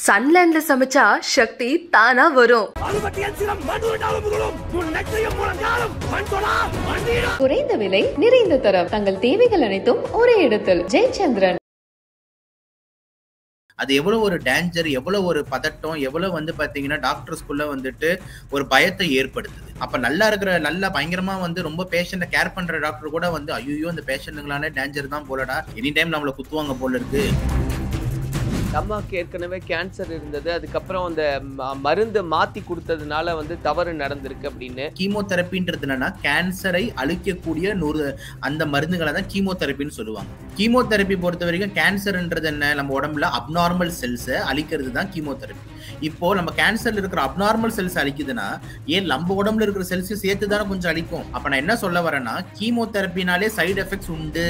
சன்லேண்ட்ல சமைச்சா சக்தி தானா வரும். குறைந்த விலை நிறைந்த தரம், தங்கள் தேவைகள் அனைத்தும் ஒரே இடத்தில். ஜெயச்சந்திரன். அது எவ்வளவு ஒரு டேஞ்சர், எவ்வளவு ஒரு பதட்டம், எவ்வளவு வந்து பாத்தீங்கன்னா டாக்டர்ஸ்குள்ள வந்துட்டு ஒரு பயத்தை ஏற்படுத்துது. அப்ப நல்லா இருக்கிற நல்லா பயங்கரமா வந்து ரொம்ப பேஷண்ட கேர் பண்ற டாக்டர் கூட வந்து ஐயோ இந்த பேஷண்ட்டுங்களானே டேஞ்சர் தான் போலடா, எனி டைம் நம்மள குத்துவாங்க போல இருக்கு. அம்மாவுக்கு ஏற்கனவே கேன்சர் இருந்தது, அதுக்கப்புறம் அந்த மருந்து மாத்தி கொடுத்ததுனால வந்து தவறு நடந்திருக்கு அப்படின்னு. கீமோதெரப்பின்றது என்னன்னா கேன்சரை அழிக்கக்கூடிய அந்த மருந்துகளை தான் கீமோதெரப்பின்னு சொல்லுவாங்க. கீமோதெரப்பி பொறுத்த வரைக்கும் கேன்சர்ன்றது என்ன, நம்ம உடம்புல அப்நார்மல் செல்ஸை அழிக்கிறது தான் கீமோதெரப்பி. இப்போ நம்ம கேன்சர்ல இருக்கிற அப்நார்மல் செல்ஸ் அழிக்குதுன்னா ஏன் நம்ம உடம்புல இருக்கிற செல்ஸையும் சேர்த்து தானே கொஞ்சம் அழிக்கும். அப்ப நான் என்ன சொல்ல வரேன்னா கீமோதெரப்பினாலே சைடு எஃபெக்ட்ஸ் உண்டு.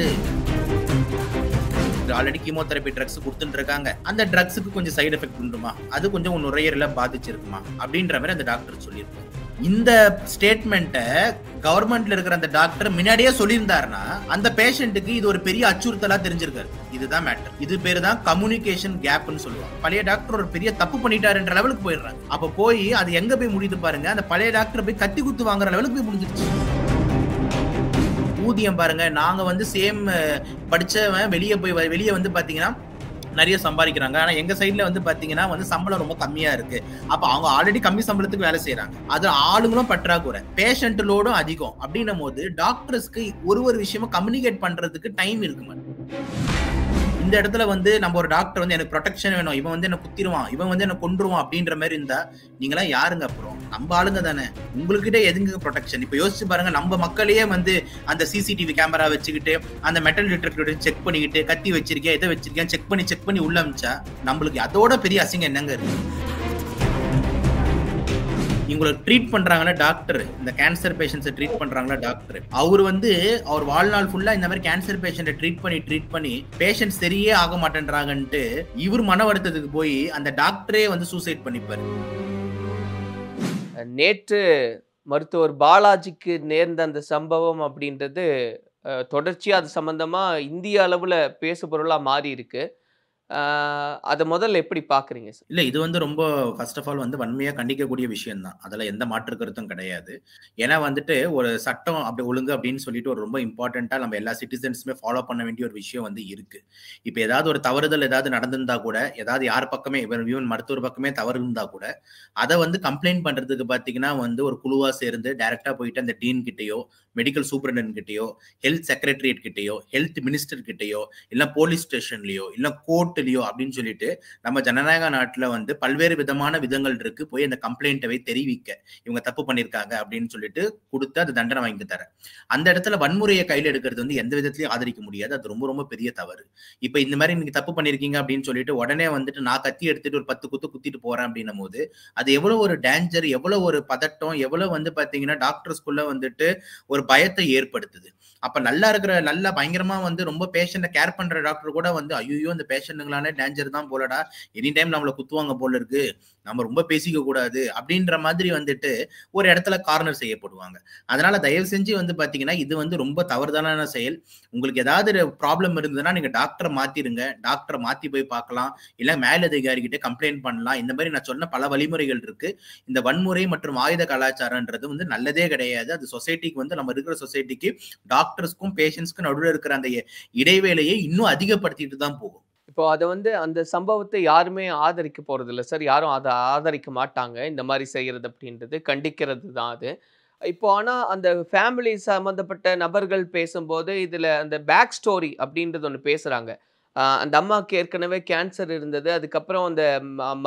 ஆல்ரெடி கீமோதெரப்பி ட்ரக்ஸ் கொடுத்துட்டு இருக்காங்க, அந்த ட்ரக்ஸுக்கு கொஞ்சம் சைடு எஃபெக்ட் உண்டுமா, அது கொஞ்சம் நுரையீரல பாதிச்சிருக்குமா அப்படின்ற மாதிரி அந்த டாக்டர் சொல்லியிருக்காங்க. இந்த ஸ்டேட்மெண்ட்டை கவர்மெண்ட்ல இருக்கிற அந்த டாக்டர் முன்னாடியே சொல்லியிருந்தாருன்னா அந்த பேஷண்ட்டுக்கு இது ஒரு பெரிய அச்சுறுத்தலா தெரிஞ்சிருக்காரு. இதுதான் மேட்டர். இது பேரு தான் கம்யூனிகேஷன் கேப்னு சொல்லுவாங்க. பழைய டாக்டர் ஒரு பெரிய தப்பு பண்ணிட்டாருன்ற லெவலுக்கு போயிடுறாங்க. அப்ப போய் அது எங்க போய் முடியுது பாருங்க, அந்த பழைய டாக்டர் போய் கத்தி குத்து வாங்குற லெவலுக்கு போய் முடிஞ்சிருச்சு. ஊதியம் பாருங்க, நாங்க வந்து சேம் படிச்சவன் வெளியே வந்து பாத்தீங்கன்னா நிறைய சம்பாதிக்கிறாங்க, ஆனா எங்க சைட்ல வந்து பாத்தீங்கன்னா வந்து சம்பளம் ரொம்ப கம்மியா இருக்கு. அப்ப அவங்க ஆல்ரெடி கம்மி சம்பளத்துக்கு வேலை செய்யறாங்க, அது ஆளுங்களும் பற்றாக்குறை, பேஷண்ட் லோடும் அதிகம். அப்படின்னும் போது டாக்டர்ஸ்க்கு ஒரு விஷயமும் கம்யூனிகேட் பண்றதுக்கு டைம் இருக்கு மாட்டேங்குது. இந்த இடத்துல வந்து நம்ம ஒரு டாக்டர் வந்து எனக்கு ப்ரொடெக்ஷன் வேணும், இவன் வந்து என்ன குத்திடுவான், இவன் வந்து என்ன கொன்றுவான் அப்படின்ற மாதிரி இருந்தா நீங்களாம் யாருங்க? அப்புறம் நம்ம ஆளுங்க தானே, உங்ககிட்ட எதுங்க ப்ரொடெக்ஷன்? இப்ப யோசிச்சு பாருங்க, நம்ம மக்களையே வந்து அந்த சிசிடிவி கேமரா வச்சுக்கிட்டு அந்த மெட்டல் டிடெக்டர் செக் பண்ணிக்கிட்டு கத்தி வச்சிருக்கேன் எதை வச்சிருக்கேன் செக் பண்ணி உள்ள அமிச்சா நம்மளுக்கு அதோட பெரிய அசிங்கம் என்னங்க இருக்கு? இவங்களை ட்ரீட் பண்றாங்கன்னா டாக்டர், இந்த கேன்சர் பேஷண்ட்ஸை ட்ரீட் பண்றாங்களா டாக்டர், அவர் வாழ்நாள் ஃபுல்லா இந்த மாதிரி கேன்சர் பேஷண்ட்டை ட்ரீட் பண்ணி பேஷண்ட் சரியே ஆக மாட்டேன்றாங்கன்ட்டு இவர் மன வருத்தத்துக்கு போய் அந்த டாக்டரே வந்து சூசைட் பண்ணிப்பாரு. நேற்று மருத்துவர் பாலாஜிக்கு நேர்ந்த அந்த சம்பவம் அப்படின்றது தொடர்ச்சியா அது சம்பந்தமா இந்திய அளவுல பேசு பொருளா மாறி இருக்கு. அதை முதல்ல எப்படி பாக்குறீங்க சார்? இல்ல, இது வந்து ரொம்ப ஃபர்ஸ்ட் ஆஃப் ஆல் வந்து வன்மையா கண்டிக்கக்கூடிய விஷயம் தான், அதுல எந்த மாற்று கருத்தும் கிடையாது. ஏன்னா வந்துட்டு ஒரு சட்டம் அப்படி ஒழுங்கு அப்படின்னு சொல்லிட்டு ஒரு ரொம்ப இம்பார்ட்டண்டா நம்ம எல்லா சிட்டிசன்ஸுமே ஃபாலோ பண்ண வேண்டிய ஒரு விஷயம் வந்து இருக்கு. இப்ப ஏதாவது ஒரு தவறுதல் ஏதாவது நடந்திருந்தா கூட, ஏதாவது யார் பக்கமே ஈவன் மருத்துவர் பக்கமே தவறு இருந்தா கூட அதை வந்து கம்ப்ளைண்ட் பண்றதுக்கு பாத்தீங்கன்னா வந்து ஒரு குழுவா சேர்ந்து டைரக்டா போயிட்டு அந்த டீன் கிட்டயோ, மெடிக்கல் சூப்பரண்டன்ட் கிட்டயோ, ஹெல்த் செக்ரட்டரியேட் கிட்டயோ, ஹெல்த் மினிஸ்டர் கிட்டயோ, இல்ல போலீஸ் ஸ்டேஷன்லயோ, இல்ல கோர்ட்லயோ அப்படின்னு சொல்லிட்டு நம்ம ஜனநாயக நாட்டுல வந்து பல்வேறு விதமான விதங்கள் இருக்கு. போய் அந்த கம்ப்ளைண்ட்டை தெரிவிக்க, இவங்க தப்பு பண்ணிருக்காங்க அப்படின்னு சொல்லிட்டு கொடுத்து அது தண்டனை வாங்கி தர. அந்த இடத்துல வன்முறையை கையில எடுக்கிறது வந்து எந்த விதத்திலையும் ஆதரிக்க முடியாது. அது ரொம்ப ரொம்ப பெரிய தவறு. இப்ப இந்த மாதிரி நீங்க தப்பு பண்ணிருக்கீங்க அப்படின்னு சொல்லிட்டு உடனே வந்துட்டு நான் கத்தி எடுத்துட்டு ஒரு 10 குத்திட்டு போறேன் அப்படின்னும் போது அது எவ்வளவு ஒரு டேஞ்சர், எவ்வளவு ஒரு பதட்டம், எவ்வளவு வந்து பாத்தீங்கன்னா டாக்டர்ஸ்குள்ள வந்துட்டு ஒரு பயத்தை ஏற்படுத்துது. அப்ப நல்லா பயங்கரமா வந்து ரொம்ப பேஷண்ட கேர் பண்ற டாக்டர் கூட வந்து ஐயோ இந்த பேஷண்ட்டுங்களானே டேஞ்சர் தான் போலடா, எனி டைம் நம்மள குத்துவாங்க போல இருக்கு, நம்ம ரொம்ப பேசிக்க கூடாது அப்படின்ற மாதிரி வந்துட்டு ஒரு இடத்துல கார்னர் செய்யப்படுவாங்க. அதனால தயவு செஞ்சு வந்து பாத்தீங்கன்னா இது வந்து ரொம்ப தவறுதலான செயல். உங்களுக்கு ஏதாவது ப்ராப்ளம் இருந்ததுன்னா நீங்க டாக்டரை மாத்திருங்க, டாக்டரை மாத்தி போய் பார்க்கலாம், இல்ல மேலதிகாரிகிட்ட கம்ப்ளைண்ட் பண்ணலாம். இந்த மாதிரி நான் சொன்ன பல வழிமுறைகள் இருக்கு. இந்த வன்முறை மற்றும் ஆயுத கலாச்சாரம்ன்றது வந்து நல்லதே கிடையாது. அது சொசைட்டிக்கு வந்து நம்ம இருக்கிற சொசைட்டிக்கு டாக்டர்ஸ்க்கும் பேஷண்ட்ஸ்க்கும் நடுவில் இருக்கிற அந்த இடைவேளையை இன்னும் அதிகப்படுத்திட்டு தான் போகும். இப்போ அதை வந்து அந்த சம்பவத்தை யாருமே ஆதரிக்க போறது இல்லை சார், யாரும் அதை ஆதரிக்க மாட்டாங்க. இந்த மாதிரி செய்யறது அப்படின்றது கண்டிக்கிறது தான் அது. இப்போ ஆனா அந்த ஃபேமிலி சம்பந்தப்பட்ட நபர்கள் பேசும்போது இதுல அந்த பேக் ஸ்டோரி அப்படின்றது ஒன்று பேசுறாங்க. அந்த அம்மாவுக்கு ஏற்கனவே கேன்சர் இருந்தது, அதுக்கப்புறம் அந்த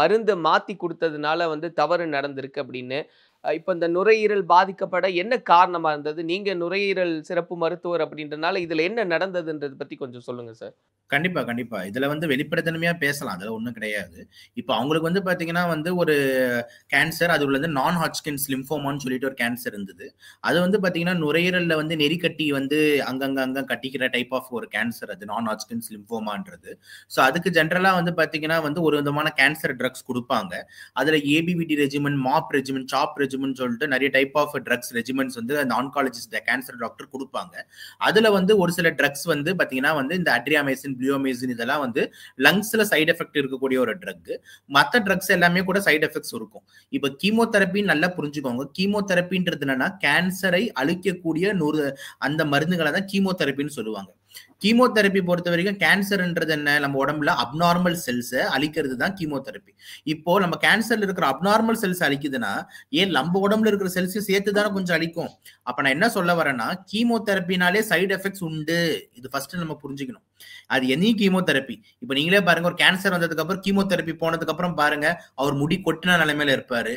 மருந்து மாத்தி கொடுத்ததுனால வந்து தவறு நடந்திருக்கு அப்படின்னு. இப்போ இந்த நுரையீரல் பாதிக்கப்பட என்ன காரணமா இருந்தது? நீங்க நுரையீரல் சிறப்பு மருத்துவர் அப்படின்றனால இதுல என்ன நடந்ததுன்றது பத்தி கொஞ்சம் சொல்லுங்க சார். கண்டிப்பா இதுல வந்து வெளிப்படைத்தன்மையா பேசலாம், அதுல ஒண்ணும் கிடையாது. இப்ப அவங்களுக்கு வந்து பாத்தீங்கன்னா வந்து ஒரு கேன்சர், அது வந்து நான் ஹாட்ச்கின்ஸ் லிம்போமான்னு சொல்லிட்டு ஒரு கேன்சர் இருந்தது. அது வந்து பாத்தீங்கன்னா நுரையீரல்ல வந்து நெறிக்கட்டி வந்து அங்க கட்டிக்கிற டைப் ஆஃப் ஒரு கேன்சர், அது நான் ஹாட்ச்கின்ஸ் லிம்போமான்றது. ஸோ அதுக்கு ஜென்ரலா வந்து பாத்தீங்கன்னா வந்து ஒரு விதமான கேன்சர் ட்ரக்ஸ் கொடுப்பாங்க. அதுல ஏபிவிடி ரெஜிமெண்ட், மாப் ரெஜிமெண்ட், சாப் ரெஜிமெண்ட் ரெஜிமென் சொல்லிட்டு நிறைய டைப் ஆஃப் ட்ரக்ஸ் ரெஜிமென்ட்ஸ் வந்து அந்த ஆன்காலஜிஸ்ட் கேன்சர் டாக்டர் கொடுப்பாங்க. அதுல வந்து ஒரு சில ட்ரக்ஸ் வந்து பாத்தீங்கன்னா வந்து இந்த அட்ரியாமைசின், பிளியோமைசின் இதெல்லாம் வந்து லங்ஸ்ல சைடு எஃபெக்ட் இருக்கக்கூடிய ஒரு ட்ரக். மற்ற ட்ரக்ஸ் எல்லாமே கூட சைடு எஃபெக்ட்ஸ் இருக்கும். இப்ப கீமோதெரப்பி நல்லா புரிஞ்சுக்கோங்க. கீமோதெரப்பின்றது என்னன்னா கேன்சரை அழிக்கக்கூடிய அந்த மருந்துகளை தான் கீமோதெரப்பின்னு சொல்லுவாங்க. கீமோதெரப்பி பொறுத்த வரைக்கும் கேன்சர்ன்றது என்ன, நம்ம உடம்புல அப்நார்மல் செல்ஸை அழிக்கிறது தான் கீமோதெரப்பி. இப்போ நம்ம கேன்சர்ல இருக்கிற அப்நார்மல் செல்ஸ் அழிக்குதுன்னா ஏன் நம்ம உடம்புல இருக்கிற செல்ஸையும் சேர்த்து தானே கொஞ்சம் அழிக்கும். அப்ப நான் என்ன சொல்ல வரேன்னா கீமோதெரப்பினாலே சைடு எஃபெக்ட்ஸ் உண்டு. இது ஃபர்ஸ்ட் நம்ம புரிஞ்சுக்கணும். அது எனி கீமோதெரப்பி. இப்ப நீங்களே பாருங்க, ஒரு கேன்சர் வந்ததுக்கு அப்புறம் கீமோதெரப்பி போனதுக்கு அப்புறம் பாருங்க, அவர் முடி கொட்டின நிலைமையில இருப்பாரு,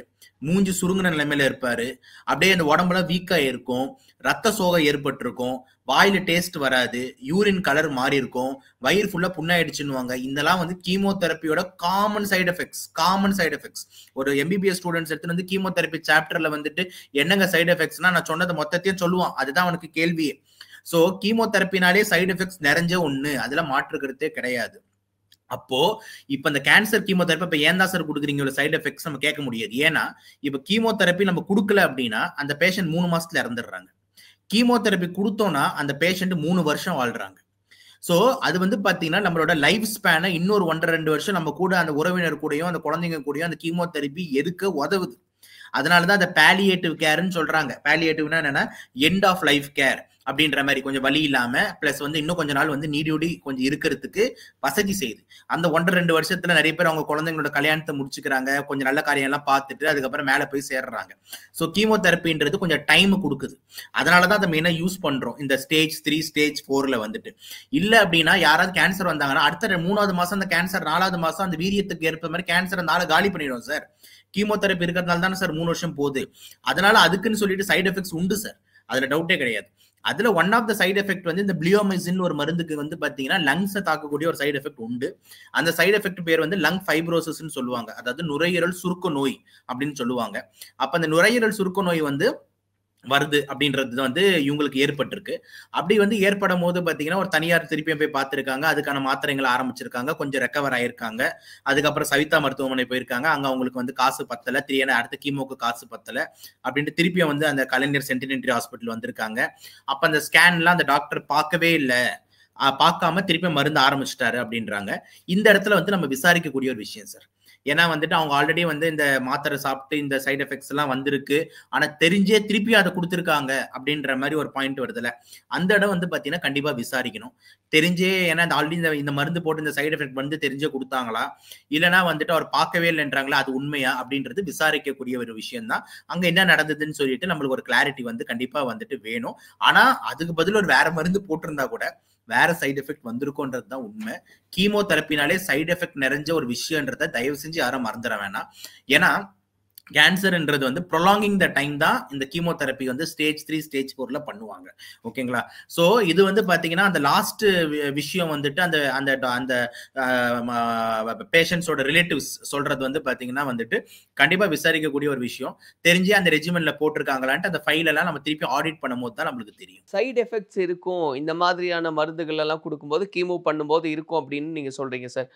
மூஞ்சி சுருங்கின நிலைமையில இருப்பாரு, அப்படியே அந்த உடம்புல வீக்கா இருக்கும், ரத்த சோகை ஏற்பட்டிருக்கும், வாயில டேஸ்ட் வராது, யூரின் கலர் மாறி இருக்கும், வயிறு ஃபுல்லா புண்ணாயிடுச்சுன்னுவாங்க. இதெல்லாம் வந்து கீமோதெரப்பியோட காமன் சைடு எஃபெக்ட்ஸ். ஒரு எம்பிபிஎஸ் ஸ்டூடெண்ட்ஸ் எடுத்து வந்து கீமோதெரப்பி சாப்டர்ல வந்துட்டு என்னங்க சைடு எஃபெக்ட்ஸ்னா நான் சொன்னது மொத்தத்தையும் சொல்லுவான். அதுதான் அவனுக்கு கேள்வியே. சோ கீமோதெரப்பினாலே சைடு எஃபெக்ட்ஸ் நிறைஞ்ச ஒண்ணு, அதுல மாற்றுக்கிறதே கிடையாது. அப்போ இப்ப இந்த கேன்சர் கீமோதெரப்பி இப்ப ஏன் தான் சார் கொடுக்குறீங்க சைடு எஃபெக்ட்ஸ் நம்ம கேட்க முடியாது. ஏன்னா இப்ப கீமோதெரப்பி நம்ம கொடுக்கல அப்படின்னா அந்த பேஷண்ட் 3 மாசத்துல இறந்துடுறாங்க. கீமோதெரப்பி கொடுத்தோம்னா அந்த பேஷண்ட் 3 வருஷம் வாழ்றாங்க. சோ அது வந்து பாத்தீங்கன்னா நம்மளோட லைஃப் ஸ்பேனை இன்னொரு 1.5-2 வருஷம் நம்ம கூட அந்த உறவினர் கூடயும் அந்த குழந்தைங்க கூடயும் அந்த கீமோதெரப்பி எதுக்க உதவுது. அதனாலதான் அந்த பாலியேட்டிவ் கேர்ன்னு சொல்றாங்க. பாலியேட்டிவ்னா என்னன்னா எண்ட் ஆஃப் லைஃப் கேர் அப்படின்ற மாதிரி, கொஞ்சம் வலி இல்லாம பிளஸ் வந்து இன்னும் கொஞ்ச நாள் வந்து நீடியோடி கொஞ்சம் இருக்கிறதுக்கு வசதி செய்யுது. அந்த 1.5-2 வருஷத்துல நிறைய பேர் அவங்க குழந்தைங்களோட கல்யாணத்தை முடிச்சுக்கிறாங்க, கொஞ்சம் நல்ல காரியம் எல்லாம் பார்த்துட்டு அதுக்கப்புறம் மேல போய் சேர்றாங்க. ஸோ கீமோதெரப்பின்றது கொஞ்சம் டைம் கொடுக்குது. அதனாலதான் அதை மெயினா யூஸ் பண்றோம் இந்த ஸ்டேஜ் 3 ஸ்டேஜ் 4ல வந்துட்டு. இல்ல அப்படின்னா யாராவது கேன்சர் வந்தாங்கன்னா அடுத்த 3வது மாசம் அந்த கேன்சர், 4வது மாசம் அந்த வீரியத்துக்கு ஏற்ப மாதிரி கேன்சர் அந்த ஆளை காலி பண்ணிடும் சார். கீமோதெரப்பி இருக்கிறதுனால தானே சார் 3 வருஷம் போகுது. அதனால அதுக்குன்னு சொல்லிட்டு சைடு எஃபெக்ட்ஸ் உண்டு சார், அதுல டவுட்டே கிடையாது. அதுல one of the side effect வந்து இந்த பிளியோமைசின் ஒரு மருந்துக்கு வந்து பாத்தீங்கன்னா லங்ஸை தாக்கக்கூடிய ஒரு சைடு எஃபெக்ட் உண்டு. அந்த சைடு எஃபெக்ட் பேர் வந்து லங் ஃபைப்ரோசிஸ்ன்னு சொல்லுவாங்க. அதாவது நுரையீரல் சுருக்க நோய் அப்படின்னு சொல்லுவாங்க. அப்ப அந்த நுரையீரல் சுருக்க நோய் வந்து வருது அப்படின்றது வந்து இவங்களுக்கு ஏற்பட்டிருக்கு. அப்படி வந்து ஏற்படும் போது பாத்தீங்கன்னா ஒரு தனியார் திருப்பியும் போய் பார்த்திருக்காங்க, அதுக்கான மாத்திரைகளை ஆரம்பிச்சிருக்காங்க, கொஞ்சம் ரெக்கவர் ஆயிருக்காங்க. அதுக்கப்புறம் சவிதா மருத்துவமனை போயிருக்காங்க, அங்க அவங்களுக்கு வந்து காசு பத்தல, அடுத்த கீமோக்கு காசு பத்தல அப்படின்ட்டு திருப்பியும் வந்து அந்த கலைஞர் சென்டினரி ஹாஸ்பிட்டல் வந்திருக்காங்க. அப்ப அந்த ஸ்கேன்லாம் அந்த டாக்டர் பார்க்கவே இல்லை, பார்க்காம திருப்பி மருந்து ஆரம்பிச்சிட்டாரு அப்படின்றாங்க. இந்த இடத்துல வந்து நம்ம விசாரிக்கக்கூடிய ஒரு விஷயம் சார். ஏன்னா வந்துட்டு அவங்க ஆல்ரெடி வந்து இந்த மாத்திரை சாப்பிட்டு இந்த சைடு எஃபெக்ட்ஸ் எல்லாம் வந்திருக்கு, ஆனா தெரிஞ்சே திருப்பி அதை கொடுத்துருக்காங்க அப்படின்ற மாதிரி ஒரு பாயிண்ட் வருதுல, அந்த இடம் வந்து பாத்தீங்கன்னா கண்டிப்பா விசாரிக்கணும். தெரிஞ்சே, ஏன்னா ஆல்ரெடி இந்த மருந்து போட்டு இந்த சைடு எஃபெக்ட் வந்து தெரிஞ்சே கொடுத்தாங்களா, இல்லைன்னா வந்துட்டு அவர் பார்க்கவே இல்லைன்றாங்களா, அது உண்மையா அப்படின்றது விசாரிக்கக்கூடிய ஒரு விஷயம் தான். அங்க என்ன நடந்ததுன்னு சொல்லிட்டு நம்மளுக்கு ஒரு கிளாரிட்டி வந்து கண்டிப்பா வந்துட்டு வேணும். ஆனா அதுக்கு பதில் ஒரு வேற மருந்து போட்டிருந்தா கூட வேற சைடு எஃபெக்ட் வந்திருக்கும்ன்றது தான் உண்மை. கீமோதெரப்பினாலே சைடு எஃபெக்ட் நிறைஞ்ச ஒரு விஷயம்ன்றத தயவு செஞ்சு யாரும் மறந்துட வேணாம். ஏன்னா கேன்சர்ன்றது வந்து ப்ரொலாங்கிங் த டைம் தான் இந்த கீமோதெரப்பி வந்து ஸ்டேஜ் 3 ஸ்டேஜ் 4ல பண்ணுவாங்க. ஓகேங்களா? ஸோ இது வந்து பாத்தீங்கன்னா அந்த லாஸ்ட் விஷயம் வந்துட்டு அந்த அந்த அந்த பேஷண்ட்ஸோட ரிலேட்டிவ்ஸ் சொல்றது வந்து பாத்தீங்கன்னா வந்துட்டு கண்டிப்பா விசாரிக்கக்கூடிய ஒரு விஷயம். தெரிஞ்சே அந்த ரெஜிமென்ட்ல போட்டிருக்காங்களான்ட்டு அந்த ஃபைல் எல்லாம் நம்ம திருப்பி ஆடிட் பண்ணும்போது தான் நம்மளுக்கு தெரியும். சைடு எஃபெக்ட்ஸ் இருக்கும் இந்த மாதிரியான மருந்துகள் எல்லாம் கொடுக்கும்போது, கீமோ பண்ணும்போது இருக்கும் அப்படின்னு நீங்க சொல்றீங்க சார்.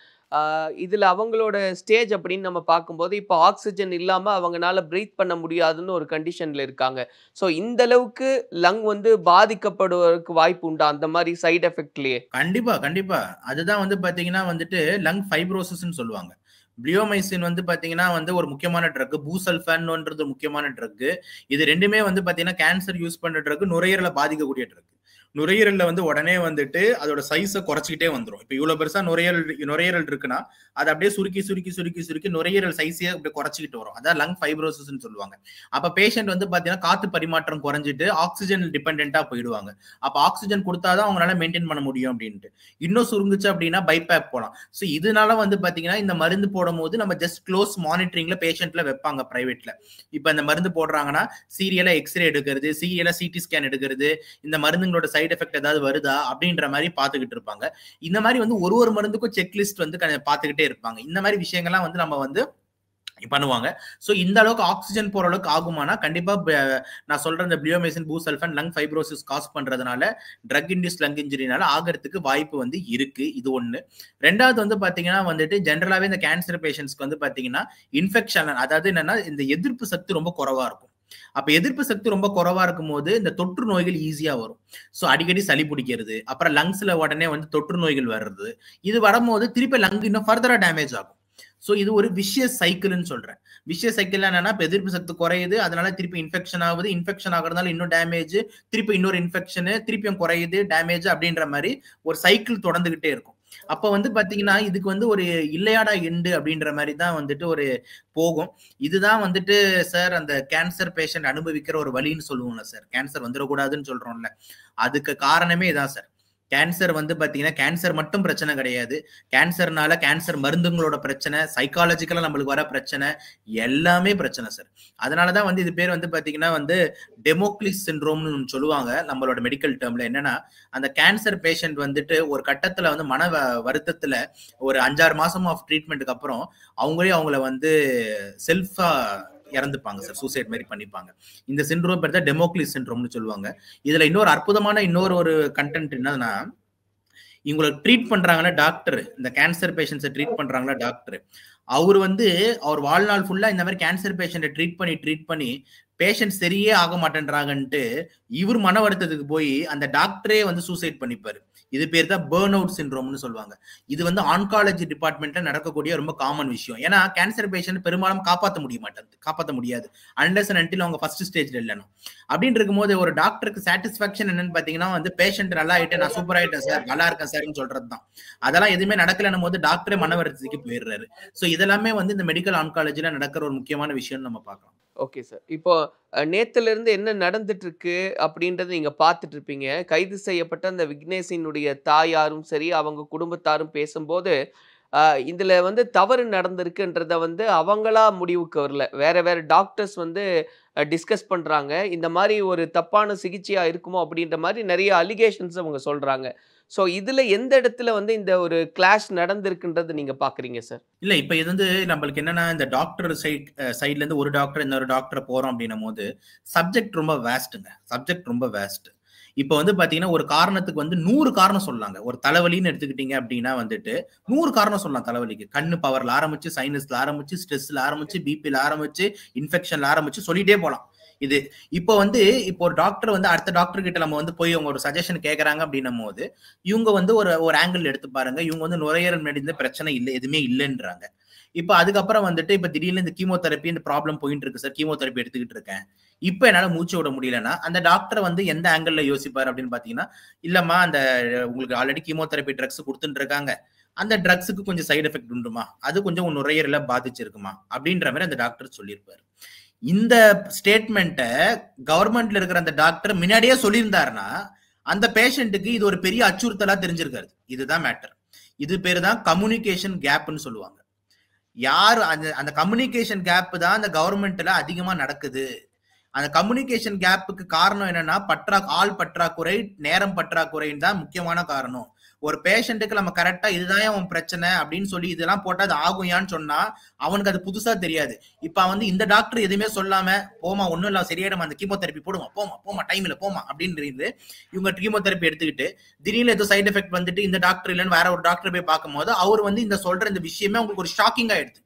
இதுல அவங்களோட ஸ்டேஜ் அப்படின்னு நம்ம பார்க்கும்போது, இப்போ ஆக்சிஜன் இல்லாம அவங்கனால பிரீத் பண்ண முடியாதுன்னு ஒரு கண்டிஷன்ல இருக்காங்க. ஸோ இந்த அளவுக்கு லங் வந்து பாதிக்கப்படுவதற்கு வாய்ப்பு உண்டா அந்த மாதிரி சைடு எஃபெக்ட்லயே? கண்டிப்பா கண்டிப்பா. அதுதான் வந்து பாத்தீங்கன்னா வந்துட்டு லங் ஃபைப்ரோசிஸ்ன்னு சொல்லுவாங்க. பிளியோமைசின் வந்து பாத்தீங்கன்னா வந்து ஒரு முக்கியமான ட்ரக், பூசல்ஃபான்ன்றது முக்கியமான ட்ரக். இது ரெண்டுமே வந்து பாத்தீங்கன்னா கேன்சர் யூஸ் பண்ற ட்ரக், நுரையீரலை பாதிக்கக்கூடிய ட்ரக். நுரையீரல்ல வந்து உடனே வந்துட்டு அதோட சைஸை குறைச்சிக்கிட்டே வந்துடும். இப்போ இவ்வளவு பெருசா நுரையீரல் இருக்குன்னா அதை அப்படியே சுருக்கி நுரையீரல் சைஸையே அப்படியே குறைச்சிக்கிட்டு வரும். அதான் லங் ஃபைப்ரோசிஸ்ன்னு சொல்லுவாங்க. அப்ப பேஷண்ட் வந்து பாத்தீங்கன்னா காத்து பரிமாற்றம் குறைஞ்சிட்டு ஆக்சிஜன் டிபெண்டா போயிடுவாங்க. அப்ப ஆக்சிஜன் கொடுத்தாதான் அவங்களால மெயின்டைன் பண்ண முடியும் அப்படின்ட்டு. இன்னும் சுருங்குச்சு அப்படின்னா பைபேக் போலாம். ஸோ இதனால வந்து பாத்தீங்கன்னா இந்த மருந்து போடும் போது நம்ம ஜஸ்ட் க்ளோஸ் மானிட்டரிங்ல பேஷண்ட்ல வைப்பாங்க பிரைவேட்ல. இப்ப இந்த மருந்து போடுறாங்கன்னா சீரியலா எக்ஸ்ரே எடுக்கிறது, சீரியலா சிடி ஸ்கேன் எடுக்கிறது, இந்த மருந்துங்களோட சைடு எஃபெக்ட் ஏதாவது வருதா அப்படின்ற மாதிரி பாத்துக்கிட்டு இருப்பாங்க. இந்த மாதிரி வந்து ஒரு மருந்துக்கும் செக்லிஸ்ட் வந்து பாத்துக்கிட்டே இருப்பாங்க. இந்த மாதிரி விஷயங்கள்லாம் வந்து நம்ம வந்து பண்ணுவாங்க. சோ இந்த அளவுக்கு ஆக்சிஜன் போற அளவுக்கு ஆகுமானா கண்டிப்பா நான் சொல்ற இந்த பிளியோமைசின், பூசல்ஃபான் லங் ஃபைப்ரோசிஸ் காஸ் பண்றதுனால ட்ரக் இன்டியூஸ் லங் இன்ஜுரினால ஆகிறதுக்கு வாய்ப்பு வந்து இருக்கு. இது ஒண்ணு. ரெண்டாவது வந்து பாத்தீங்கன்னா வந்துட்டு ஜெனரலாவே இந்த கேன்சர் பேஷண்ட்ஸ்க்கு வந்து பாத்தீங்கன்னா இன்ஃபெக்ஷன், அதாவது என்னன்னா இந்த எதிர்ப்பு சக்தி ரொம்ப குறைவா இருக்கும். அப்ப எதிர்ப்பு சக்தி ரொம்ப குறைவா இருக்கும்போது இந்த தொற்று நோய்கள் ஈஸியா வரும். ஸோ அடிக்கடி சளி பிடிக்கிறது, அப்புறம் லங்ஸ்ல உடனே வந்து தொற்று நோய்கள் வர்றது, இது வரும்போது திருப்பி லங் இன்னும் ஃபர்தரா டேமேஜ் ஆகும். ஸோ இது ஒரு விஷியஸ் சைக்கிள்னு சொல்றேன். விஷியஸ் சைக்கிள் என்னன்னா, இப்ப எதிர்ப்பு சக்தி குறையுது, அதனால திருப்பி இன்ஃபெக்ஷன் ஆகுது, இன்ஃபெக்ஷன் ஆகுறதுனால இன்னும் டேமேஜ், திருப்பி இன்னொரு இன்ஃபெக்ஷன், திருப்பியும் குறையுது, டேமேஜ் அப்படின்ற மாதிரி ஒரு சைக்கிள் தொடர்ந்துகிட்டே இருக்கும். அப்ப வந்து பாத்தீங்கன்னா இதுக்கு வந்து ஒரு இல்லையாடா எண்டு அப்படின்ற மாதிரி தான் வந்துட்டு ஒரு போகும். இதுதான் வந்துட்டு சார் அந்த கேன்சர் பேஷண்ட் அனுபவிக்கிற ஒரு வழின்னு சொல்லுவோம்ல சார், கேன்சர் வந்துடக்கூடாதுன்னு சொல்றோம்ல, அதுக்கு காரணமே இதான் சார். கேன்சர் வந்து பாத்தீங்கன்னா கேன்சர் மட்டும் பிரச்சனை கிடையாது, கேன்சர்னால கேன்சர் மருந்துங்களோட பிரச்சனை, சைக்காலஜிக்கலா நம்மளுக்கு வர பிரச்சனை, எல்லாமே பிரச்சனை சார். அதனாலதான் வந்து இது பேர் வந்து பாத்தீங்கன்னா வந்து டெமோக்ளிஸ் சிண்ட்ரோம்னு சொல்லுவாங்க நம்மளோட மெடிக்கல் டேர்ம்ல. என்னன்னா அந்த கேன்சர் பேஷண்ட் வந்துட்டு ஒரு கட்டத்துல வந்து மன வருத்தத்துல ஒரு 5-6 மாசம் ஆஃப் ட்ரீட்மெண்ட்டுக்கு அப்புறம் அவங்கள வந்து செல்ஃபா இறந்துப்பாங்க சார், சூசைட் மாதிரி பண்ணிப்பாங்க. இந்த சிண்ட்ரோம் பேர் தான் டெமோக்ளிஸ் சிண்ட்ரோம்னு சொல்லுவாங்க. இதுல இன்னொரு அற்புதமான ஒரு கண்டென்ட் என்னன்னா, இவங்களை ட்ரீட் பண்றாங்கன்னா டாக்டர், இந்த கேன்சர் பேஷண்ட்ஸை ட்ரீட் பண்றாங்களா டாக்டர், அவர் வந்து அவர் வாழ்நாள் ஃபுல்லா இந்த மாதிரி கேன்சர் பேஷண்ட்டை ட்ரீட் பண்ணி பேஷண்ட் சரியே ஆக மாட்டேன்றாங்கன்ட்டு இவர் மன வருத்தத்துக்கு போய் அந்த டாக்டரே வந்து சூசைட் பண்ணிப்பாரு. இது பேர் தான் பேர்ன் அவுட் சிண்ட்ரோம்னு சொல்லுவாங்க. இது வந்து ஆன்காலஜி டிபார்ட்மெண்ட்ல நடக்கக்கூடிய ரொம்ப காமன் விஷயம். ஏன்னா கேன்சர் பேஷண்ட் பெரும்பாலும் காப்பாற்ற முடியாது அன்லெஸ் அண்ட் அன்டில் அவங்க ஃபர்ஸ்ட் ஸ்டேஜ்ல இல்லைன்னு. அப்படின்னு இருக்கும்போது ஒரு டாக்டருக்கு சாட்டிஸ்பாக்சன் என்னன்னு பாத்தீங்கன்னா வந்து பேஷண்ட் நல்லா ஆயிட்டேன், நான் சூப்பர் ஆயிட்டேன் சார், நல்லா இருக்கேன் சார்ன்னு சொல்றது தான். அதெல்லாம் எதுவுமே நடக்கலன்னும் போது டாக்டரே மன வருத்தத்துக்கு போயிடுறாரு. ஸோ இதெல்லாமே வந்து இந்த மெடிக்கல் ஆன்காலஜில நடக்கிற ஒரு முக்கியமான விஷயம் நம்ம பார்க்கலாம். Okay sir. இப்போ நேத்துல இருந்து என்ன நடந்துட்டு இருக்கு அப்படின்றத நீங்க பார்த்துட்டு இருப்பீங்க. கைது செய்யப்பட்ட அந்த விக்னேஷினுடைய தாயாரும் சரி, அவங்க குடும்பத்தாரும் பேசும்போது, இதுல வந்து தவறு நடந்திருக்குன்றத வந்து அவங்களா முடிவுக்கு வரல. வேற டாக்டர்ஸ் வந்து டிஸ்கஸ் பண்றாங்க. இந்த மாரி ஒரு தப்பான சிகிச்சையா இருக்குமோ அப்படின்ற மாரி நெறைய அலிகேஷன்ஸ் அவங்க சொல்றாங்க. ஸோ இதுல எந்த இடத்துல வந்து இந்த ஒரு கிளாஷ் நடந்திருக்குன்றது நீங்க பார்க்குறீங்க சார்? இல்ல இப்ப இது வந்து நம்மளுக்கு என்னன்னா, இந்த டாக்டர் சைட்ல இருந்து ஒரு டாக்டர் இன்னொரு டாக்டர் போறோம் அப்படின்னும் போது சப்ஜெக்ட் ரொம்ப வேஸ்ட். இப்ப வந்து பாத்தீங்கன்னா ஒரு காரணத்துக்கு வந்து 100 காரணம் சொல்லலாங்க. ஒரு தலைவலின்னு எடுத்துக்கிட்டீங்க அப்படின்னா வந்துட்டு 100 காரணம் சொல்லலாம் தலைவலிக்கு. கண்ணு பவர்ல ஆரம்பிச்சு, சைனஸ்ல ஆரம்பிச்சு, ஸ்ட்ரெஸ்ல ஆரம்பிச்சு, பிபில ஆரம்பிச்சு, இன்ஃபெக்ஷன்ல ஆரம்பிச்சு சொல்லிட்டே போலாம். இது இப்போ ஒரு டாக்டர் வந்து அடுத்த டாக்டர் கிட்ட நம்ம வந்து போய் அவங்க ஒரு சஜஷன் கேட்கறாங்க அப்படின்னும் போது இவங்க வந்து ஒரு ஆங்கிள் எடுத்து பாருங்க, இவங்க வந்து நுரையீரல் நடிந்த பிரச்சனை இல்லை, எதுவுமே இல்லைன்றாங்க. இப்ப அதுக்கப்புறம் வந்துட்டு இப்ப திடீர்னு இந்த கீமோதெரப்பி இந்த ப்ராப்ளம் போயிட்டு இருக்கு சார், கீமோதெரப்பி எடுத்துக்கிட்டு இருக்கேன், இப்ப என்னால மூச்சு விட முடியலன்னா அந்த டாக்டர் வந்து எந்த ஆங்கிள் யோசிப்பாரு அப்படின்னு பாத்தீங்கன்னா, இல்லம்மா அந்த உங்களுக்கு ஆல்ரெடி கீமோதெரப்பி ட்ரக்ஸ் கொடுத்துட்டு இருக்காங்க, அந்த ட்ரக்ஸுக்கு கொஞ்சம் சைடு எஃபெக்ட் உண்டுமா, அது கொஞ்சம் நுரையீரல பாதிச்சிருக்குமா அப்படின்ற மாதிரி அந்த டாக்டர் சொல்லியிருப்பாரு. இந்த ஸ்டேட்மெண்ட்டை கவர்மெண்ட்ல இருக்கிற அந்த டாக்டர் முன்னாடியே சொல்லியிருந்தாருன்னா அந்த பேஷண்ட்டுக்கு இது ஒரு பெரிய அச்சுறுத்தலா தெரிஞ்சிருக்காரு. இதுதான் மேட்டர். இது பேரு தான் கம்யூனிகேஷன் கேப்னு சொல்லுவாங்க. யார் அந்த கம்யூனிகேஷன் கேப் தான் அந்த கவர்மெண்ட்ல அதிகமா நடக்குது. அந்த கம்யூனிகேஷன் கேப்புக்கு காரணம் என்னன்னா ஆள் பற்றாக்குறை, நேரம் பற்றாக்குறைன்னு தான் முக்கியமான காரணம். ஒரு பேஷண்ட்டுக்கு நம்ம கரெக்டா இதுதான் அவன் பிரச்சனை அப்படின்னு சொல்லி இதெல்லாம் போட்டா அது ஆகுயான்னு சொன்னா அவனுக்கு அது புதுசா தெரியாது. இப்ப வந்து இந்த டாக்டர் எதுவுமே சொல்லாம போமா ஒண்ணும் இல்ல சரியாயிடும், அந்த கீமோதெரப்பி போடுமா, போமா டைம்ல போமா அப்படின்னு இவங்க கீமோதெரப்பி எடுத்துக்கிட்டு திடீர்னு ஏதோ சைடு எஃபெக்ட் வந்துட்டு இந்த டாக்டர் இல்லைன்னு வேற ஒரு டாக்டர் போய் பார்க்கும்போது அவர் வந்து இந்த இந்த விஷயமே உங்களுக்கு ஒரு ஷாக்கிங் ஆயிடுது.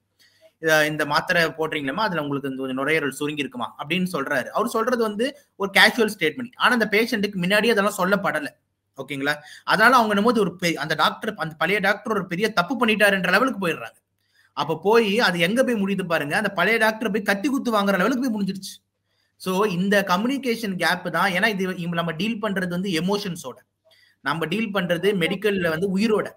இந்த மாத்திரை போடுறீங்களா, அதுல உங்களுக்கு இந்த நுரையீரல் சுருங்கி இருக்குமா அப்படின்னு சொல்றாரு. அவர் சொல்றது வந்து ஒரு கேஷுவல் ஸ்டேட்மெண்ட். ஆனா அந்த பேஷண்ட்டுக்கு முன்னாடியே அதெல்லாம் சொல்லப்படலை. ஓகேங்களா? அதனால அவங்க என்னமோது அந்த டாக்டர், அந்த பழைய டாக்டர் ஒரு பெரிய தப்பு பண்ணிட்டாருன்ற லெவலுக்கு போயிடுறாங்க. அப்ப போய் அது எங்க போய் முடியுது பாருங்க, அந்த பழைய டாக்டர் போய் கத்தி குத்து வாங்குற லெவலுக்கு போய் முடிஞ்சிருச்சு. சோ இந்த கம்யூனிகேஷன் கேப் தான். ஏன்னா இது நம்ம டீல் பண்றது வந்து எமோஷன்ஸோட, நம்ம டீல் பண்றது மெடிக்கல்ல வந்து உயிரோட.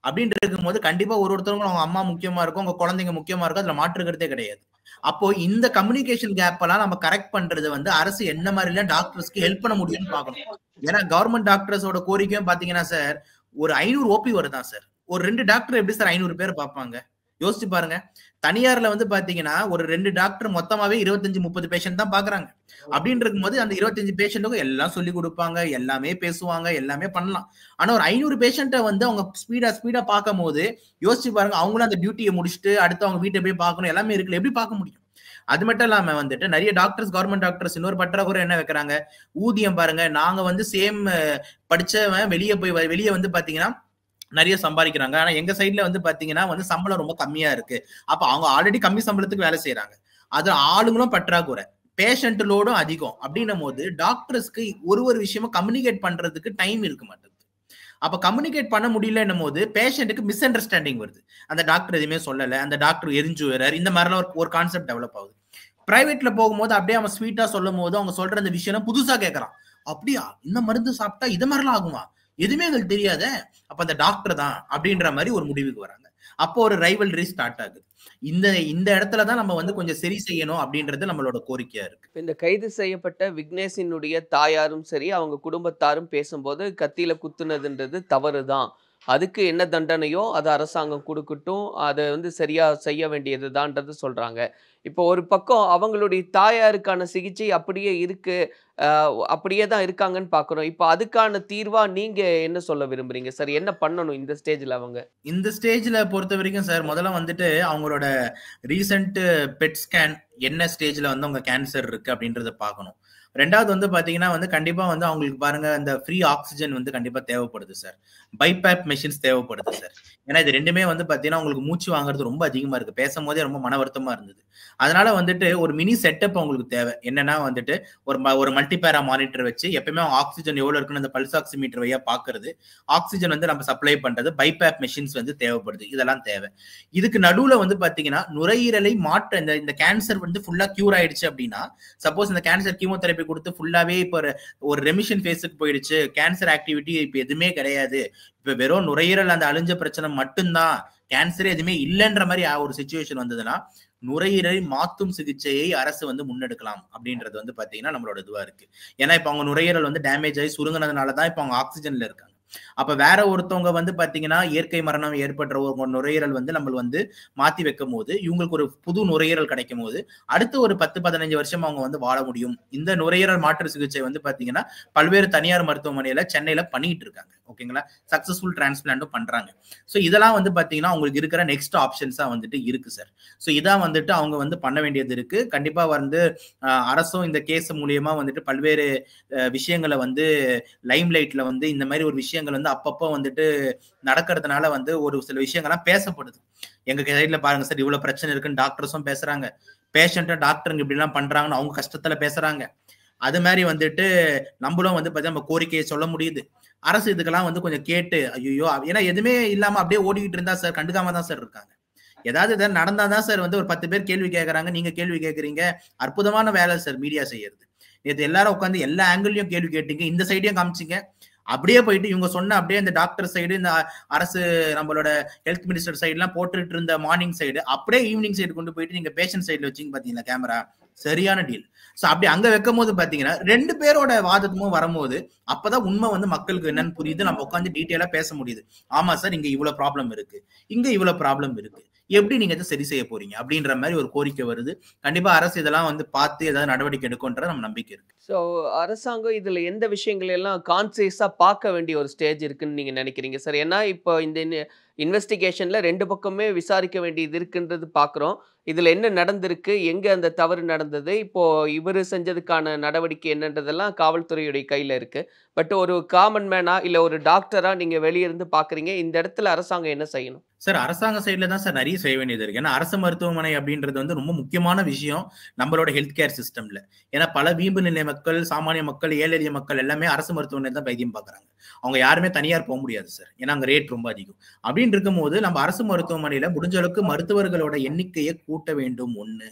அப்படின்னு இருக்கும் போது கண்டிப்பா ஒருத்தவங்களும் அவங்க அம்மா முக்கியமா இருக்கும், உங்க குழந்தைங்க முக்கியமா இருக்கும், அதுல மாற்றுக்கிறதே கிடையாது. அப்போ இந்த கம்யூனிகேஷன் கேப் எல்லாம் நம்ம கரெக்ட் பண்றது வந்து அரசு என்ன மாதிரி எல்லாம் டாக்டர்ஸ்க்கு ஹெல்ப் பண்ண முடியும்னு பாக்கணும். ஏன்னா கவர்மெண்ட் டாக்டர்ஸோட கோரிக்கையும் பாத்தீங்கன்னா சார் ஒரு 500 ஓபி வருதான் சார். ஒரு 2 டாக்டர் எப்படி சார் 500 பேர் பார்ப்பாங்க? யோசிச்சு பாருங்க. தனியார்ல வந்து பாத்தீங்கன்னா ஒரு 2 டாக்டர் மொத்தமாவே 25-30 பேஷண்ட் தான் பாக்குறாங்க. அப்படின்னு இருக்கும்போது அந்த 25 பேஷண்ட்டுக்கும் எல்லாம் சொல்லி கொடுப்பாங்க, எல்லாமே பேசுவாங்க, எல்லாமே பண்ணலாம். ஆனா ஒரு 500 பேஷண்ட்டை வந்து அவங்க ஸ்பீடா பார்க்கும் போது யோசிச்சு பாருங்க, அவங்களும் அந்த டியூட்டியை முடிச்சுட்டு அடுத்து அவங்க வீட்டை போய் பார்க்கணும், எல்லாமே இருக்குல்ல, எப்படி பார்க்க முடியும்? அது மட்டும் இல்லாம வந்துட்டு நிறைய டாக்டர்ஸ், கவர்மெண்ட் டாக்டர்ஸ் இன்னொரு பற்றாக்குறை என்ன வைக்கிறாங்க, ஊதியம் பாருங்க, நாங்க வந்து சேம் படிச்சவன் வெளியே வந்து பாத்தீங்கன்னா நிறைய சம்பாதிக்கிறாங்க, ஆனா எங்க சைட்ல வந்து பாத்தீங்கன்னா வந்து சம்பளம் ரொம்ப கம்மியா இருக்கு. அப்ப அவங்க ஆல்ரெடி கம்மி சம்பளத்துக்கு வேலை செய்யறாங்க, அது ஆளுங்களும் பற்றாக்குறை. பேஷண்ட் லோடும் அதிகம். அப்படின்னும் போது டாக்டர்ஸ்க்கு ஒரு விஷயமும் கம்யூனிகேட் பண்றதுக்கு டைம் இருக்க மாட்டேங்குது. அப்ப கம்யூனிகேட் பண்ண முடியலன்னும் போது பேஷண்ட்டுக்கு மிஸ் அண்டர்ஸ்டாண்டிங் வருது. அந்த டாக்டர் எதுவுமே சொல்லல, அந்த டாக்டர் எரிஞ்சு வர்றாரு, இந்த மாதிரிலாம் ஒரு கான்செப்ட் டெவலப் ஆகுது. பிரைவேட்ல போகும்போது அப்படியே அவன் ஸ்வீட்டா சொல்லும் போது அவங்க சொல்ற அந்த விஷயம் புதுசா கேட்கறான். அப்படியா, இந்த மருந்து சாப்பிட்டா இது மாதிரிலாம் ஆகுமா, எதுவுமே எங்களுக்கு தெரியாத, அப்ப அந்த டாக்டர் தான் அப்படின்ற மாதிரி ஒரு முடிவுக்கு வராங்க. அப்போ ஒரு ரைவல்ரி ஸ்டார்ட் ஆகுது. இந்த இடத்துலதான் நம்ம வந்து கொஞ்சம் சரி செய்யணும் அப்படின்றது நம்மளோட கோரிக்கையா இருக்கு. இந்த கைது செய்யப்பட்ட விக்னேஷினுடைய தாயாரும் சரி, அவங்க குடும்பத்தாரும் பேசும்போது கத்தியில குத்துனதுன்றது தவறுதான். அதுக்கு என்ன தண்டனையோ அது அரசாங்கம் குடுக்கட்டும். அத வந்து சரியா செய்ய வேண்டியதுதான்றது சொல்றாங்க. இப்போ ஒரு பக்கம் அவங்களுடைய தாயாருக்கான சிகிச்சை அப்படியே இருக்கு. அ அப்படியே தான் இருக்காங்கன்னு பார்க்குறோம். இப்போ அதுக்கான தீர்வா நீங்க என்ன சொல்ல விரும்புறீங்க சார்? என்ன பண்ணணும் இந்த ஸ்டேஜ்ல அவங்க? இந்த ஸ்டேஜ்ல பொறுத்த வரைக்கும் சார், முதல்ல வந்துட்டு அவங்களோட ரீசன்ட் பெட் ஸ்கேன் என்ன ஸ்டேஜ்ல வந்து அவங்க கேன்சர் இருக்கு அப்படின்றத பார்க்கணும். ரெண்டாவது வந்து பாத்தீங்கன்னா வந்து கண்டிப்பா வந்து அவங்களுக்கு பாருங்க இந்த ஃப்ரீ ஆக்சிஜன் வந்து கண்டிப்பா தேவைப்படுது சார். பைபேப் மெஷின்ஸ் தேவைப்படுது சார். ஏன்னா இது ரெண்டுமே வந்து பாத்தீங்கன்னா உங்களுக்கு மூச்சு வாங்குறது ரொம்ப அதிகமா இருக்கு. பேசும்போதே ரொம்ப மன வருத்தமா இருந்தது. அதனால வந்துட்டு ஒரு மினி செட்டப் அவங்களுக்கு தேவை. என்னன்னா வந்துட்டு ஒரு மல்டிபேரா மானிட்டர் வச்சு எப்பயுமே ஆக்சிஜன் எவ்வளவு இருக்குன்னு அந்த பல்ஸ் ஆக்சிமீட்டர் வழியா பாக்குறது, ஆக்சிஜன் வந்து நம்ம சப்ளை பண்றது, பைபேப் மெஷின்ஸ் வந்து தேவைப்படுது. இதெல்லாம் தேவை. இதுக்கு நடுவுல வந்து பாத்தீங்கன்னா நுரையீரலை மாற்ற இந்த கேன்சர் வந்து ஃபுல்லா கியூர் ஆயிடுச்சு அப்படின்னா, சப்போஸ் இந்த கேன்சர் கீமோதெரபி கொடுத்து ஃபுல்லாவே இப்ப ஒரு ரெமிஷன் ஃபேஸுக்கு போயிடுச்சு, கேன்சர் ஆக்டிவிட்டி இப்ப எதுவுமே கிடையாது, இப்ப வெறும் நுரையீரல் அந்த அழிஞ்ச பிரச்சனை மட்டும்தான், கேன்சர் எதுவுமே இல்லைன்ற மாதிரி ஒரு சிச்சுவேஷன் வந்ததுன்னா நுரையீரலை மாத்தும் சிகிச்சையை அரசு வந்து முன்னெடுக்கலாம் அப்படின்றது வந்து பாத்தீங்கன்னா நம்மளோட இதுவா இருக்கு. ஏன்னா இப்ப அவங்க நுரையீரல் வந்து டேமேஜ் ஆகி சுருங்கினதுனாலதான் இப்ப அவங்க ஆக்சிஜன்ல இருக்காங்க. அப்ப வேற ஒருத்தவங்க வந்து பாத்தீங்கன்னா இயற்கை மரணம் ஏற்பட்ட ஒரு நுரையீரல் வந்து நம்ம வந்து மாத்தி வைக்கும் போது இவங்களுக்கு ஒரு புது நுரையீரல் கிடைக்கும் போது அடுத்து ஒரு 10-15 வருஷம் அவங்க வந்து வாழ முடியும். இந்த நுரையீரல் மாற்று சிகிச்சை வந்து பாத்தீங்கன்னா பல்வேறு தனியார் மருத்துவமனையில சென்னையில பண்ணிட்டு இருக்காங்க. ஓகேங்களா, சக்சஸ்ஃபுல் டிரான்ஸ்பிளான்டும் பண்றாங்க. ஸோ இதெல்லாம் வந்து பாத்தீங்கன்னா உங்களுக்கு இருக்கிற நெக்ஸ்ட் ஆப்ஷன்ஸா வந்துட்டு இருக்கு சார். ஸோ இதான் வந்துட்டு அவங்க வந்து பண்ண வேண்டியது இருக்கு. கண்டிப்பா வந்து அரசும் இந்த கேஸ் மூலியமா வந்துட்டு பல்வேறு விஷயங்களை வந்து லைம் லைட்ல வந்து இந்த மாதிரி ஒரு விஷயங்கள் வந்து அப்பப்போ வந்துட்டு நடக்கிறதுனால வந்து ஒரு சில விஷயங்கள்லாம் பேசப்படுது. எங்க சைட்ல பாருங்க சார், இவ்வளவு பிரச்சனை இருக்குன்னு டாக்டர்ஸும் பேசுறாங்க, பேஷண்ட்டை டாக்டருங்க இப்படி எல்லாம் பண்றாங்கன்னு அவங்க கஷ்டத்துல பேசுறாங்க. அது மாதிரி வந்துட்டு நம்மளும் வந்து பார்த்தீங்கன்னா நம்ம கோரிக்கையை சொல்ல முடியுது. அரசு இதுக்கெல்லாம் வந்து கொஞ்சம் கேட்டு, ஐயோ, ஏன்னா எதுவுமே இல்லாம அப்படியே ஓடிக்கிட்டு இருந்தா சார் கண்டுக்காம தான் சார் இருக்காங்க. ஏதாவது நடந்தாதான் சார் வந்து ஒரு 10 பேர் கேள்வி கேட்கறாங்க, நீங்க கேள்வி கேட்கறீங்க. அற்புதமான வேலை சார் மீடியா செய்யறது. நேற்று எல்லாரும் உட்காந்து எல்லா ஆங்கிள்லயும் கேள்வி கேட்டீங்க, இந்த சைடையும் காமிச்சிங்க. அப்படியே போயிட்டு இவங்க சொன்ன அப்படியே இந்த டாக்டர் சைடு, இந்த அரசு நம்மளோட ஹெல்த் மினிஸ்டர் சைடு எல்லாம் போட்டுட்டு இருந்த மார்னிங் சைடு அப்படியே ஈவினிங் சைடு கொண்டு போயிட்டு நீங்க பேஷண்ட் சைடுல வச்சிங்க பாத்தீங்களா கேமரா. சரியான டீல். சோ அப்படி அங்க வைக்கும் போது பாத்தீங்கன்னா 2 பேரோட வாதமும் வரும்போது அப்பதான் உண்மை வந்து மக்களுக்கு என்னன்னு புரியுது. நம்ம உட்காந்து டீட்டெயிலா பேச முடியுது. ஆமா சார், இங்க இவ்வளவு ப்ராப்ளம் இருக்கு, இங்க இவ்வளவு ப்ராப்ளம் இருக்கு, எப்படி நீங்க இதை சரி செய்ய போறீங்க அப்படின்ற மாதிரி ஒரு கோரிக்கை வருது. கண்டிப்பா அரசு இதெல்லாம் வந்து பார்த்து ஏதாவது நடவடிக்கை எடுக்கும்ன்ற நம்ம நம்பிக்கை இருக்கு. ஸோ அரசாங்கம் இதுல எந்த விஷயங்கள் எல்லாம் கான்சியஸா பார்க்க வேண்டிய ஒரு ஸ்டேஜ் இருக்குன்னு நீங்க நினைக்கிறீங்க சார்? ஏன்னா இப்போ இந்த இன்வெஸ்டிகேஷன்ல 2 பக்கமே விசாரிக்க வேண்டியது இருக்குன்றது பார்க்குறோம். இதுல என்ன நடந்திருக்கு, எங்க அந்த தவறு நடந்தது, இப்போ இவரு செஞ்சதுக்கான நடவடிக்கை என்னன்றதெல்லாம் காவல்துறையுடைய கையில இருக்கு. பட் ஒரு காமன் மேனா இல்ல ஒரு டாக்டரா நீங்க வெளிய இருந்து பார்க்குறீங்க, இந்த இடத்துல அரசாங்கம் என்ன செய்யணும்? சார் அரசாங்க சைட்ல தான் சார் நிறைய செய்ய வேண்டியது இருக்கு. ஏன்னா அரசு மருத்துவமனை அப்படின்றது வந்து ரொம்ப முக்கியமான விஷயம் நம்மளோட ஹெல்த் கேர் சிஸ்டம்ல. ஏன்னா பல வீம்பு நிலை மக்கள், சாமானிய மக்கள், ஏழை எளிய மக்கள் எல்லாமே அரசு மருத்துவமனை தான் வைத்தியம் பார்க்குறாங்க. அவங்க யாருமே தனியார் போக முடியாது சார், ஏன்னா அங்க ரேட் ரொம்ப அதிகம். அப்படின்னு இருக்கும் போது நம்ம அரசு மருத்துவமனையில முடிஞ்ச அளவுக்கு மருத்துவர்களோட எண்ணிக்கையை கூட்ட வேண்டும். ஒண்ணு,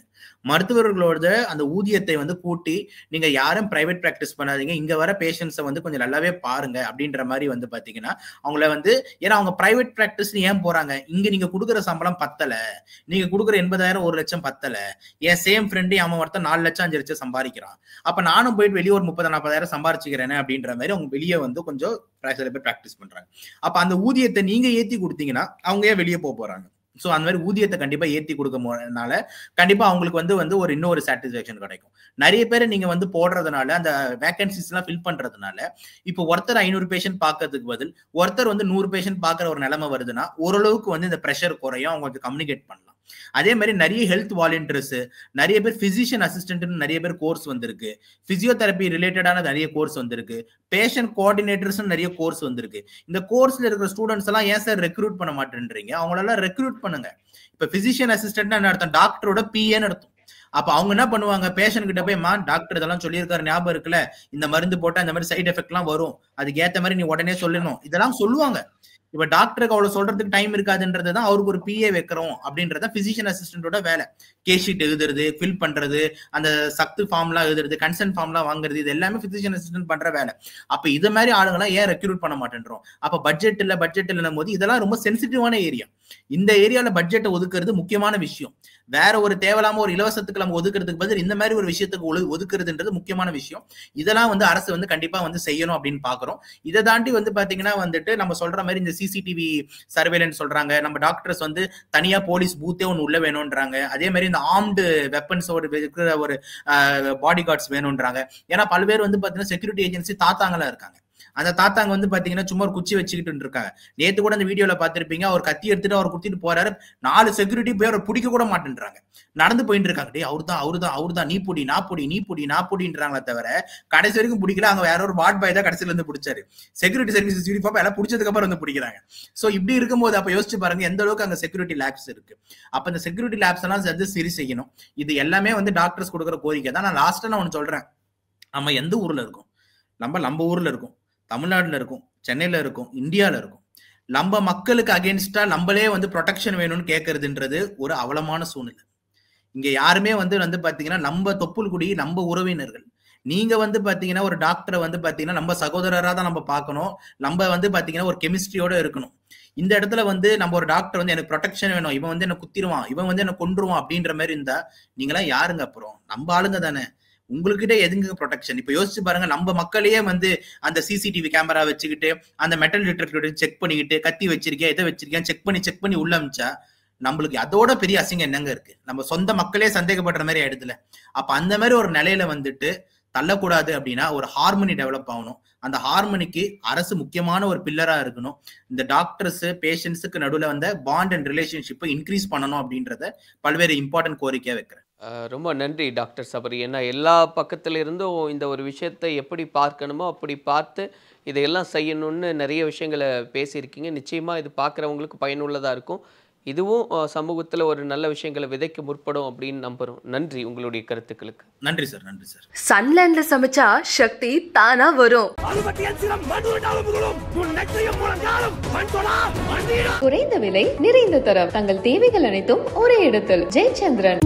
மருத்துவர்களோட அந்த ஊதியத்தை வந்து கூட்டி, நீங்க யாரும் பிரைவேட் பிராக்டிஸ் பண்ணாதீங்க, இங்க வர பேஷண்ட்ஸை வந்து கொஞ்சம் நல்லாவே பாருங்க அப்படின்ற மாதிரி வந்து பாத்தீங்கன்னா அவங்கள வந்து, ஏன்னா அவங்க பிரைவேட் பிராக்டிஸ் ஏன் போறாங்க, இங்க நீங்க கொடுக்குற சம்பளம் பத்தல, நீங்க கொடுக்குற 80,000 1 லட்சம் பத்தல, என் சேம் ஃப்ரெண்டு அவன் ஒருத்தன் 4 லட்சம் 5 லட்சம் சம்பாதிக்கிறான், அப்ப நானும் போயிட்டு வெளியே ஒரு 30-40,000 சம்பாதிச்சுக்கிறேன் அப்படின்ற மாதிரி அவங்க வெளியே வந்து கொஞ்சம் சில பேர் பிராக்டிஸ் பண்றாங்க. அப்ப அந்த ஊதியத்தை நீங்க ஏத்தி கொடுத்தீங்கன்னா அவங்க ஏன் வெளியே போறாங்க? சோ அந்த மாதிரி ஊதியத்தை கண்டிப்பா ஏத்தி கொடுக்கறதுனால கண்டிப்பா அவங்களுக்கு வந்து ஒரு இன்னொரு சாட்டிஸ்பாக்சன் கிடைக்கும். நிறைய பேரை நீங்க வந்து போடுறதுனால, அந்த வேகன்சிஸ் எல்லாம் ஃபில் பண்றதுனால, இப்போ ஒருத்தர் 500 பேஷண்ட் பாக்கிறதுக்கு பதில் ஒருத்தர் வந்து 100 பேஷண்ட் பாக்குற ஒரு நிலைமை வருதுன்னா ஓரளவுக்கு வந்து இந்த பிரஷர் குறையும், அவங்க கம்யூனிகேட் பண்ணலாம். அதே மாதிரி நிறைய ஹெல்த் வாலண்டியர்ஸ், நிறைய பேர் பிசிஷியன் அசிஸ்டன்ட் நிறைய பேர் கோர்ஸ் வந்திருக்கு, பிசியோதெரபி ரிலேட்டடான நிறைய கோர்ஸ் வந்திருக்கு, பேஷண்ட் கோஆர்டினேட்டர்ஸ் நிறைய கோர்ஸ் வந்திருக்கு. இந்த கோர்ஸ்ல இருக்கிற ஸ்டூடெண்ட்ஸ் எல்லாம் ஏன் சார் ரெக்ரூட் பண்ண மாட்டேன்றீங்க? அவங்களெல்லாம் ரெக்ரூட் பண்ணுங்க. இப்ப பிசிஷியன் அசிஸ்டன்ட் அர்த்தம் டாக்டரோட பிஏன்னு அர்த்தம். அப்ப அவங்க என்ன பண்ணுவாங்க, பேஷண்ட் கிட்ட போய் டாக்டர் இதெல்லாம் சொல்லியிருக்காரு ஞாபகம் இருக்குல்ல, இந்த மருந்து போட்டா இந்த மாதிரி சைடு எஃபெக்ட் எல்லாம் வரும், அதுக்கு ஏத்த மாதிரி நீ உடனே சொல்லணும், இதெல்லாம் சொல்லுவாங்க. இப்ப டாக்டருக்கு அவ்வளவு சொல்றதுக்கு டைம் இருக்காதுன்றதுதான் அவருக்கு ஒரு பிஏ வைக்கிறோம் அப்படின்றத பிசிஷியன் அசிஸ்டன்டோட வேலை. கேஷீட் எழுதுறது, ஃபில் பண்றது, அந்த சக்து ஃபார்ம்லாம் எழுதுறது, கன்சென்ட் ஃபார்ம்லாம் வாங்குறது, இது எல்லாமே பிசிஷியன் அசிஸ்டன்ட் பண்ற வேலை. அப்ப இது மாதிரி ஆளுங்கெல்லாம் ஏன் ரெக்ரூட் பண்ண மாட்டேன்றோம்? அப்ப பட்ஜெட் இல்லைன்னும் போது இதெல்லாம் ரொம்ப சென்சிட்டிவான ஏரியா. இந்த ஏரியால பட்ஜெட்டை ஒதுக்குறது முக்கியமான விஷயம். வேற ஒரு தேவையில்லாம ஒரு இலவசத்துக்கு நம்ம ஒதுக்குறதுக்கு பதில் இந்த மாதிரி ஒரு விஷயத்துக்கு ஒதுக்குறதுன்றது முக்கியமான விஷயம். இதெல்லாம் அரசு கண்டிப்பா செய்யணும் அப்படின்னு பாக்குறோம். இதை தாண்டி பாத்தீங்கன்னா நம்ம சொல்ற மாதிரி இந்த சிசிடிவி சர்வேலன்ஸ் சொல்றாங்க, நம்ம டாக்டர்ஸ் தனியா போலீஸ் பூத்தே ஒண்ணு உள்ள வேணும்ன்றாங்க. அதே மாதிரி இந்த ஆர்ம்டு வெப்பன்ஸோட இருக்கிற ஒரு பாடி கார்ட்ஸ் வேணும்ன்றாங்க. ஏன்னா பல்வேறு பாத்தீங்கன்னா செக்யூரிட்டி ஏஜென்சி தாத்தாங்களா இருக்காங்க. அந்த தாத்தாங்க பாத்தீங்கன்னா சும்மா ஒரு குச்சி வச்சுக்கிட்டு இருக்காங்க. நேத்து கூட அந்த வீடியோல பாத்திருப்பீங்க, அவர் கத்தி எடுத்துட்டு அவர் குத்திட்டு போறாரு, 4 செக்யூரிட்டி போய் அவர் பிடிக்க கூட மாட்டேன்றாங்க, நடந்து போயிட்டு இருக்காங்க. டே அவருதான் நீ பொடின்றாங்களே தவிர கடைசி வரைக்கும் பிடிக்கல. அங்க வேற ஒரு வார்ட் பாய் தான் கடைசியில பிடிச்சாரு. செக்யூரிட்டி சர்வீசஸ் யூனிஃபார்ம் எல்லாம் பிடிச்சதுக்கு அப்புறம் பிடிக்கிறாங்க. சோ இப்படி இருக்கும்போது அப்ப யோசிச்சு பாருங்க எந்த அளவுக்கு அங்க செக்யூரிட்டி லேப்ஸ் இருக்கு. அப்ப இந்த செக்யூரிட்டி லேப்ஸ் எல்லாம் சரி செய்யணும். இது எல்லாமே டாக்டர்ஸ் கொடுக்குற கோரிக்கை தான். நான் லாஸ்டா ஒன்னு சொல்றேன், நம்ம எந்த ஊர்ல இருக்கோம்? நம்ம ஊர்ல இருக்கோம், தமிழ்நாடுல இருக்கும், சென்னையில இருக்கும், இந்தியால இருக்கும். நம்ம மக்களுக்கு அகேன்ஸ்டா நம்மளே ப்ரொடெக்ஷன் வேணும்னு கேட்கறதுன்றது ஒரு அவலமான சூழ்நிலை. இங்க யாருமே பாத்தீங்கன்னா நம்ம தொப்புள் குடி, நம்ம உறவினர்கள். நீங்க பாத்தீங்கன்னா ஒரு டாக்டரை பாத்தீங்கன்னா நம்ம சகோதரரா தான் நம்ம பார்க்கணும். நம்ம பாத்தீங்கன்னா ஒரு கெமிஸ்ட்ரியோட இருக்கணும். இந்த இடத்துல நம்ம ஒரு டாக்டர் எனக்கு ப்ரொடெக்ஷன் வேணும், இவன் என்ன குத்திடுவான், இவன் என்ன கொன்றுவான் அப்படின்ற மாதிரி இருந்தா நீங்களாம் யாருங்க? அப்புறம் நம்ம ஆளுங்க தானே, உங்ககிட்ட எதுங்க ப்ரொடெக்ஷன்? இப்ப யோசிச்சு பாருங்க, நம்ம மக்களையே அந்த சிசிடிவி கேமரா வச்சுக்கிட்டு அந்த மெட்டல் டிடெக்டர் செக் பண்ணிக்கிட்டு கத்தி வச்சிருக்கேன் எதை வச்சிருக்கேன் செக் பண்ணி உள்ள அமிச்சா நம்மளுக்கு அதோட பெரிய அசிங்கம் என்னங்க இருக்கு? நம்ம சொந்த மக்களே சந்தேகப்படுற மாதிரி ஆயிடுதுல. அப்ப அந்த மாதிரி ஒரு நிலையில தள்ளக்கூடாது அப்படின்னா ஒரு ஹார்மனி டெவலப் ஆகணும். அந்த ஹார்மனிக்கு அரசு முக்கியமான ஒரு பில்லரா இருக்கணும். இந்த டாக்டர்ஸ் பேஷண்ட்ஸுக்கு நடுவில் பாண்ட் அண்ட் ரிலேஷன்ஷிப்பை இன்க்ரீஸ் பண்ணணும் அப்படின்றத பல்வேறு இம்பார்ட்டன்ட் கோரிக்கையா வைக்கிறேன். ரொம்ப நன்றி டாக்டர் சபரி. ஏன்னா எல்லா பக்கத்துல இருந்தும் இந்த ஒரு விஷயத்தை எப்படி பார்க்கணுமோ அப்படி பார்த்து இதையெல்லாம் செய்யணும்னு நிறைய விஷயங்களை பேசியிருக்கீங்க. நிச்சயமா இது பார்க்குறவங்களுக்கு பயனுள்ளதாக இருக்கும். இதுவும் சமூகத்தில் ஒரு நல்ல விஷயங்களை விதைக்க முற்படும் அப்படின்னு நம்புறோம். நன்றி உங்களுடைய கருத்துக்களுக்கு. நன்றி சார். நன்றி சார். சன்லேண்ட்ல சமைச்சா சக்தி தானா வரும். குறைந்த விலை நிறைந்த தரம், தங்கள் தேவைகள் அனைத்தும் ஒரே இடத்தில். ஜெயச்சந்திரன்.